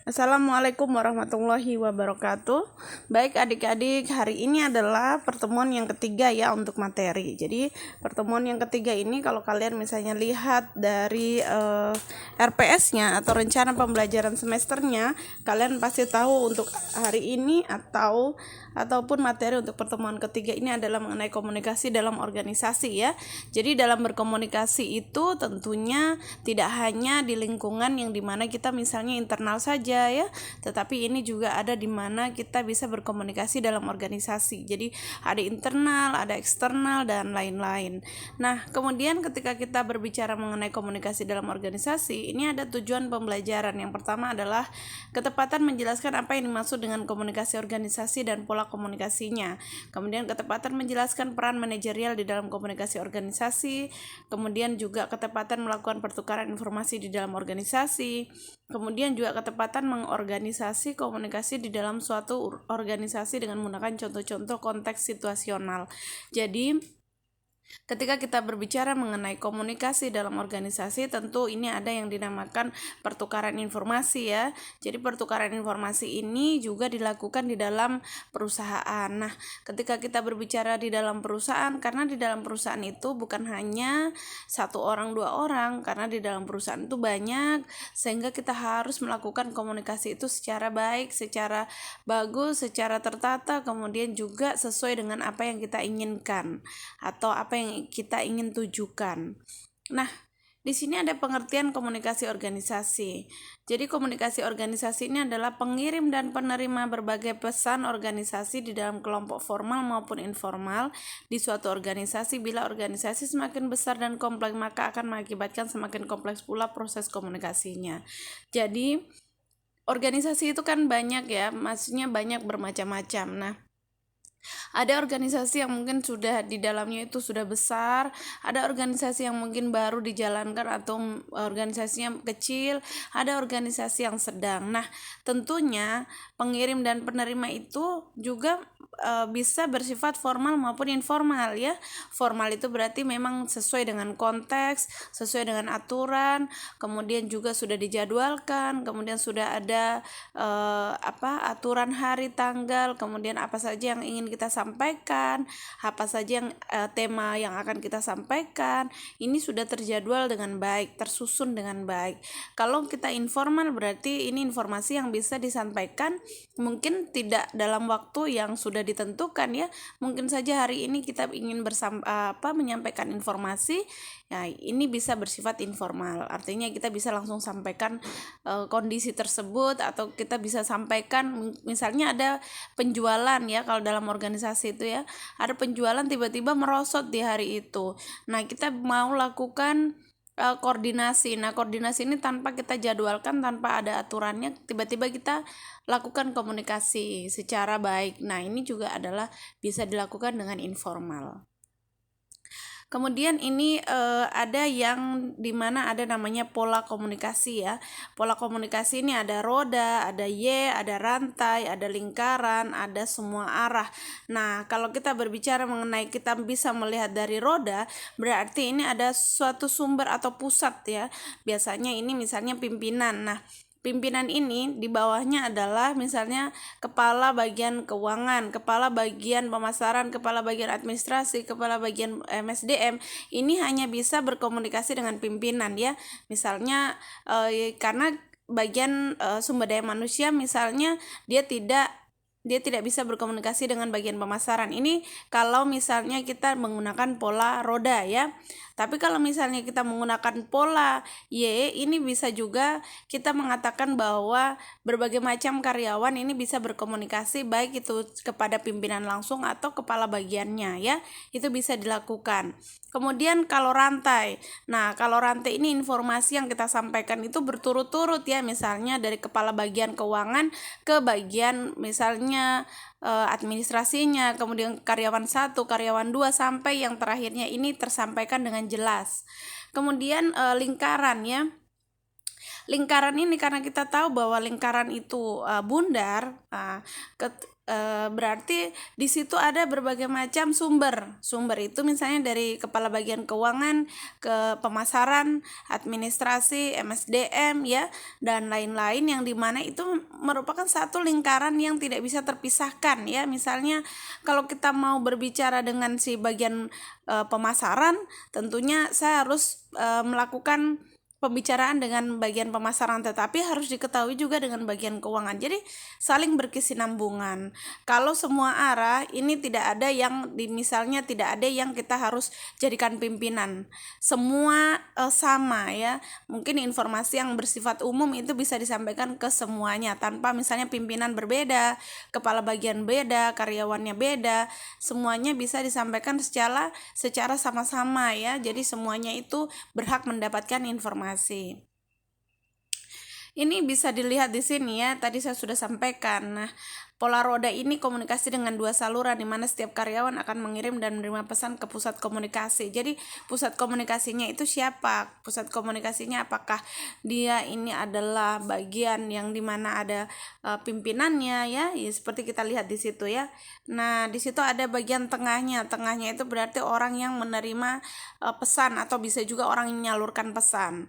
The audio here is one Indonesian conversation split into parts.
Assalamualaikum warahmatullahi wabarakatuh. Baik adik-adik, hari ini adalah pertemuan yang ketiga ya untuk materi. Jadi pertemuan yang ketiga ini kalau kalian misalnya lihat dari RPS-nya atau rencana pembelajaran semesternya, kalian pasti tahu untuk hari ini ataupun materi untuk pertemuan ketiga ini adalah mengenai komunikasi dalam organisasi ya. Jadi dalam berkomunikasi itu tentunya tidak hanya di lingkungan yang dimana kita misalnya internal saja ya, tetapi ini juga ada di mana kita bisa berkomunikasi dalam organisasi. Jadi ada internal, ada eksternal dan lain-lain. Nah, kemudian ketika kita berbicara mengenai komunikasi dalam organisasi, ini ada tujuan pembelajaran. Yang pertama adalah ketepatan menjelaskan apa yang dimaksud dengan komunikasi organisasi dan pola komunikasinya. Kemudian ketepatan menjelaskan peran manajerial di dalam komunikasi organisasi, kemudian juga ketepatan melakukan pertukaran informasi di dalam organisasi, kemudian juga ketepatan mengorganisasi komunikasi di dalam suatu organisasi dengan menggunakan contoh-contoh konteks situasional. Jadi ketika kita berbicara mengenai komunikasi dalam organisasi, tentu ini ada yang dinamakan pertukaran informasi ya. Jadi pertukaran informasi ini juga dilakukan di dalam perusahaan. Nah, ketika kita berbicara di dalam perusahaan, karena di dalam perusahaan itu bukan hanya satu orang, dua orang, karena di dalam perusahaan itu banyak, sehingga kita harus melakukan komunikasi itu secara baik, secara bagus, secara tertata, kemudian juga sesuai dengan apa yang kita inginkan atau apa yang kita ingin tujukan. Nah, di sini ada pengertian komunikasi organisasi. Jadi komunikasi organisasi ini adalah pengirim dan penerima berbagai pesan organisasi di dalam kelompok formal maupun informal di suatu organisasi. Bila organisasi semakin besar dan kompleks, maka akan mengakibatkan semakin kompleks pula proses komunikasinya. Jadi organisasi itu kan banyak ya, maksudnya banyak bermacam-macam. Nah, ada organisasi yang mungkin sudah di dalamnya itu sudah besar, ada organisasi yang mungkin baru dijalankan atau organisasinya kecil, ada organisasi yang sedang. Nah, tentunya pengirim dan penerima itu juga bisa bersifat formal maupun informal ya. Formal itu berarti memang sesuai dengan konteks, sesuai dengan aturan, kemudian juga sudah dijadwalkan, kemudian sudah ada aturan hari, tanggal, kemudian apa saja yang ingin kita sampaikan, apa saja yang tema yang akan kita sampaikan, ini sudah terjadwal dengan baik, tersusun dengan baik. Kalau kita informal berarti ini informasi yang bisa disampaikan mungkin tidak dalam waktu yang sudah ditentukan ya. Mungkin saja hari ini kita ingin menyampaikan informasi, ya ini bisa bersifat informal. Artinya kita bisa langsung sampaikan kondisi tersebut, atau kita bisa sampaikan misalnya ada penjualan ya, kalau dalam organisasi itu ya ada penjualan tiba-tiba merosot di hari itu. Nah, kita mau lakukan koordinasi. Nah, koordinasi ini tanpa kita jadwalkan, tanpa ada aturannya, tiba-tiba kita lakukan komunikasi secara baik. Nah, ini juga adalah bisa dilakukan dengan informal. Kemudian ini ada yang dimana ada namanya pola komunikasi ya. Pola komunikasi ini ada roda, ada Y, ada rantai, ada lingkaran, ada semua arah. Nah, kalau kita berbicara mengenai kita bisa melihat dari roda, berarti ini ada suatu sumber atau pusat ya. Biasanya ini misalnya pimpinan. Nah, pimpinan ini di bawahnya adalah misalnya kepala bagian keuangan, kepala bagian pemasaran, kepala bagian administrasi, kepala bagian MSDM. Ini hanya bisa berkomunikasi dengan pimpinan ya. Misalnya karena bagian sumber daya manusia misalnya dia tidak bisa berkomunikasi dengan bagian pemasaran. Ini kalau misalnya kita menggunakan pola roda ya. Tapi kalau misalnya kita menggunakan pola Y, ini bisa juga kita mengatakan bahwa berbagai macam karyawan ini bisa berkomunikasi baik itu kepada pimpinan langsung atau kepala bagiannya ya. Itu bisa dilakukan. Kemudian kalau rantai. Nah, kalau rantai ini informasi yang kita sampaikan itu berturut-turut ya, misalnya dari kepala bagian keuangan ke bagian misalnya administrasinya, kemudian karyawan 1, karyawan 2 sampai yang terakhirnya ini tersampaikan dengan jelas. Kemudian lingkaran ya. Lingkaran ini karena kita tahu bahwa lingkaran itu bundar, berarti di situ ada berbagai macam sumber. Sumber itu misalnya dari kepala bagian keuangan ke pemasaran, administrasi, MSDM ya, dan lain-lain yang dimana itu merupakan satu lingkaran yang tidak bisa terpisahkan ya. Misalnya kalau kita mau berbicara dengan si bagian pemasaran, tentunya saya harus melakukan pembicaraan dengan bagian pemasaran, tetapi harus diketahui juga dengan bagian keuangan. Jadi saling berkesinambungan. Kalau semua arah ini tidak ada yang misalnya tidak ada yang kita harus jadikan pimpinan. Semua sama ya. Mungkin informasi yang bersifat umum itu bisa disampaikan ke semuanya tanpa misalnya pimpinan berbeda, kepala bagian beda, karyawannya beda. Semuanya bisa disampaikan secara sama-sama ya. Jadi semuanya itu berhak mendapatkan informasi. Ini bisa dilihat di sini ya, tadi saya sudah sampaikan. Nah, pola roda ini komunikasi dengan dua saluran di mana setiap karyawan akan mengirim dan menerima pesan ke pusat komunikasi. Jadi, pusat komunikasinya itu siapa? Pusat komunikasinya apakah dia ini adalah bagian yang di mana ada pimpinannya ya? Ya, seperti kita lihat di situ ya. Nah, di situ ada bagian tengahnya. Tengahnya itu berarti orang yang menerima pesan atau bisa juga orang yang menyalurkan pesan.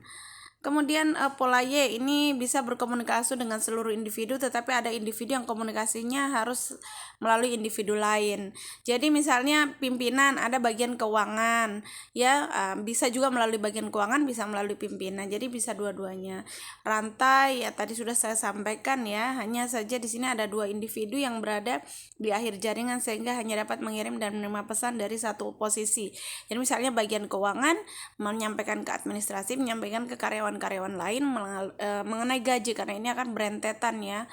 Kemudian pola Y ini bisa berkomunikasi dengan seluruh individu, tetapi ada individu yang komunikasinya harus melalui individu lain. Jadi misalnya pimpinan ada bagian keuangan, ya bisa juga melalui bagian keuangan, bisa melalui pimpinan. Jadi bisa dua-duanya. Rantai ya tadi sudah saya sampaikan ya, hanya saja di sini ada dua individu yang berada di akhir jaringan sehingga hanya dapat mengirim dan menerima pesan dari satu posisi. Jadi misalnya bagian keuangan menyampaikan ke administrasi, menyampaikan ke karyawan lain mengenai gaji, karena ini akan berentetan ya.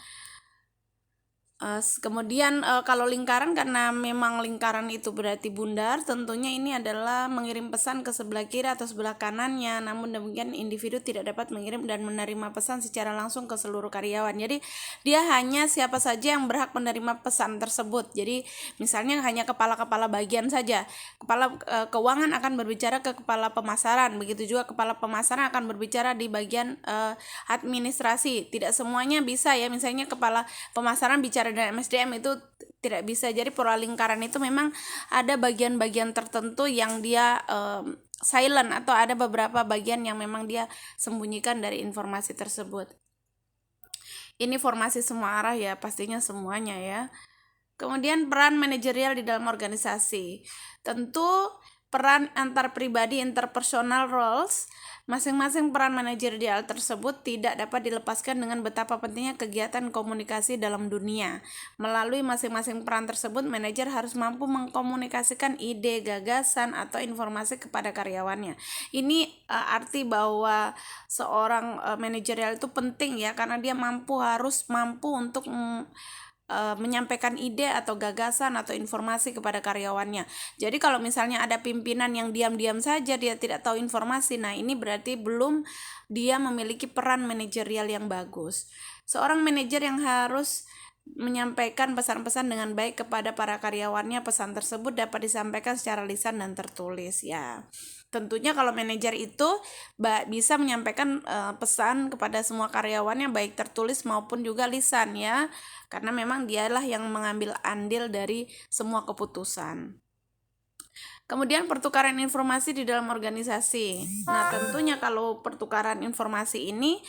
Kemudian kalau lingkaran, karena memang lingkaran itu berarti bundar, tentunya ini adalah mengirim pesan ke sebelah kiri atau sebelah kanannya. Namun demikian individu tidak dapat mengirim dan menerima pesan secara langsung ke seluruh karyawan. Jadi dia hanya siapa saja yang berhak menerima pesan tersebut. Jadi misalnya hanya kepala-kepala bagian saja. Kepala keuangan akan berbicara ke kepala pemasaran, begitu juga kepala pemasaran akan berbicara di bagian administrasi. Tidak semuanya bisa ya, misalnya kepala pemasaran bicara dengan MSDM itu tidak bisa. Jadi pola lingkaran itu memang ada bagian-bagian tertentu yang dia silent, atau ada beberapa bagian yang memang dia sembunyikan dari informasi tersebut. Ini formasi semua arah ya, pastinya semuanya ya. Kemudian peran manajerial di dalam organisasi. Tentu peran antar pribadi, interpersonal roles, masing-masing peran manajerial tersebut tidak dapat dilepaskan dengan betapa pentingnya kegiatan komunikasi dalam dunia. Melalui masing-masing peran tersebut, manajer harus mampu mengkomunikasikan ide, gagasan, atau informasi kepada karyawannya. Ini arti bahwa seorang manajerial itu penting ya, karena dia harus mampu untuk menyampaikan ide atau gagasan atau informasi kepada karyawannya. Jadi kalau misalnya ada pimpinan yang diam-diam saja, dia tidak tahu informasi, nah ini berarti belum dia memiliki peran manajerial yang bagus. Seorang manajer yang harus menyampaikan pesan-pesan dengan baik kepada para karyawannya. Pesan tersebut dapat disampaikan secara lisan dan tertulis ya. Tentunya kalau manajer itu bisa menyampaikan pesan kepada semua karyawannya baik tertulis maupun juga lisan ya, karena memang dialah yang mengambil andil dari semua keputusan. Kemudian pertukaran informasi di dalam organisasi. Nah, tentunya kalau pertukaran informasi ini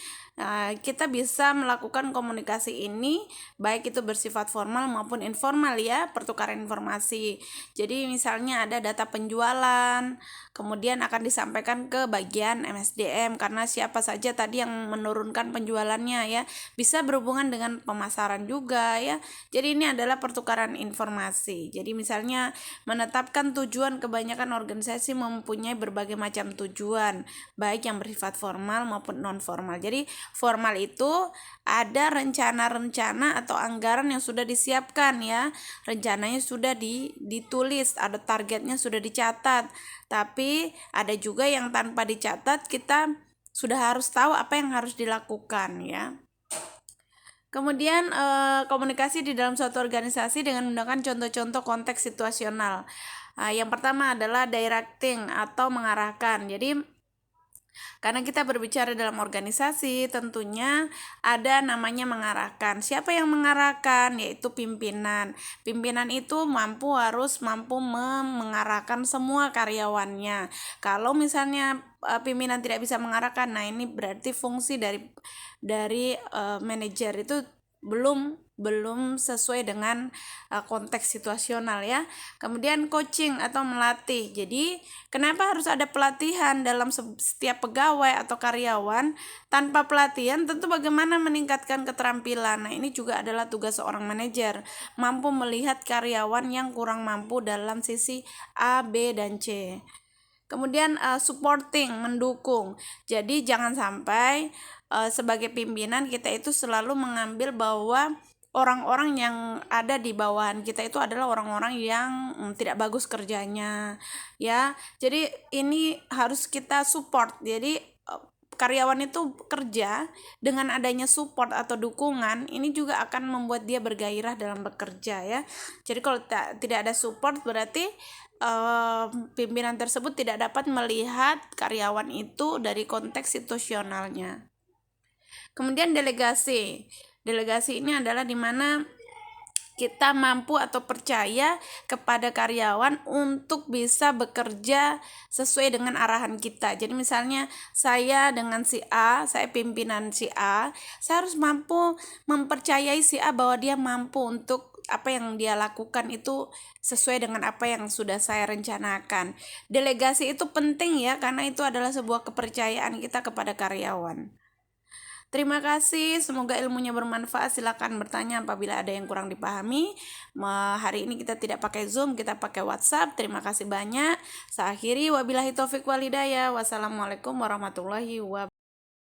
kita bisa melakukan komunikasi ini baik itu bersifat formal maupun informal ya, pertukaran informasi. Jadi misalnya ada data penjualan, kemudian akan disampaikan ke bagian MSDM karena siapa saja tadi yang menurunkan penjualannya ya, bisa berhubungan dengan pemasaran juga ya. Jadi ini adalah pertukaran informasi. Jadi misalnya menetapkan tujuan, kebanyakan organisasi mempunyai berbagai macam tujuan, baik yang bersifat formal maupun non formal. Jadi formal itu ada rencana-rencana atau anggaran yang sudah disiapkan ya, rencananya sudah ditulis, ada targetnya sudah dicatat. Tapi ada juga yang tanpa dicatat, kita sudah harus tahu apa yang harus dilakukan ya. Kemudian komunikasi di dalam suatu organisasi dengan menggunakan contoh-contoh konteks situasional. Yang pertama adalah directing atau mengarahkan. Jadi Karena kita berbicara dalam organisasi, tentunya ada namanya mengarahkan. Siapa yang mengarahkan? Yaitu pimpinan. Pimpinan itu harus mampu mengarahkan semua karyawannya. Kalau misalnya pimpinan tidak bisa mengarahkan, nah ini berarti fungsi dari manajer itu belum sesuai dengan konteks situasional ya. Kemudian coaching atau melatih. Jadi kenapa harus ada pelatihan dalam setiap pegawai atau karyawan? Tanpa pelatihan tentu bagaimana meningkatkan keterampilan. Nah, ini juga adalah tugas seorang manajer, mampu melihat karyawan yang kurang mampu dalam sisi A, B, dan C. Kemudian supporting, mendukung. Jadi jangan sampai sebagai pimpinan kita itu selalu mengambil bahwa orang-orang yang ada di bawahan kita itu adalah orang-orang yang tidak bagus kerjanya ya. Jadi ini harus kita support. Jadi karyawan itu kerja dengan adanya support atau dukungan, ini juga akan membuat dia bergairah dalam bekerja ya. Jadi kalau tidak ada support berarti pimpinan tersebut tidak dapat melihat karyawan itu dari konteks situasionalnya. Kemudian delegasi. Delegasi ini adalah di mana kita mampu atau percaya kepada karyawan untuk bisa bekerja sesuai dengan arahan kita. Jadi misalnya saya dengan si A, saya pimpinan si A, saya harus mampu mempercayai si A bahwa dia mampu untuk apa yang dia lakukan itu sesuai dengan apa yang sudah saya rencanakan. Delegasi itu penting ya, karena itu adalah sebuah kepercayaan kita kepada karyawan. Terima kasih, semoga ilmunya bermanfaat. Silakan bertanya apabila ada yang kurang dipahami. Hari ini kita tidak pakai Zoom, kita pakai WhatsApp. Terima kasih banyak. Saya akhiri, wabillahi taufik walhidayah. Wassalamualaikum warahmatullahi wabarakatuh.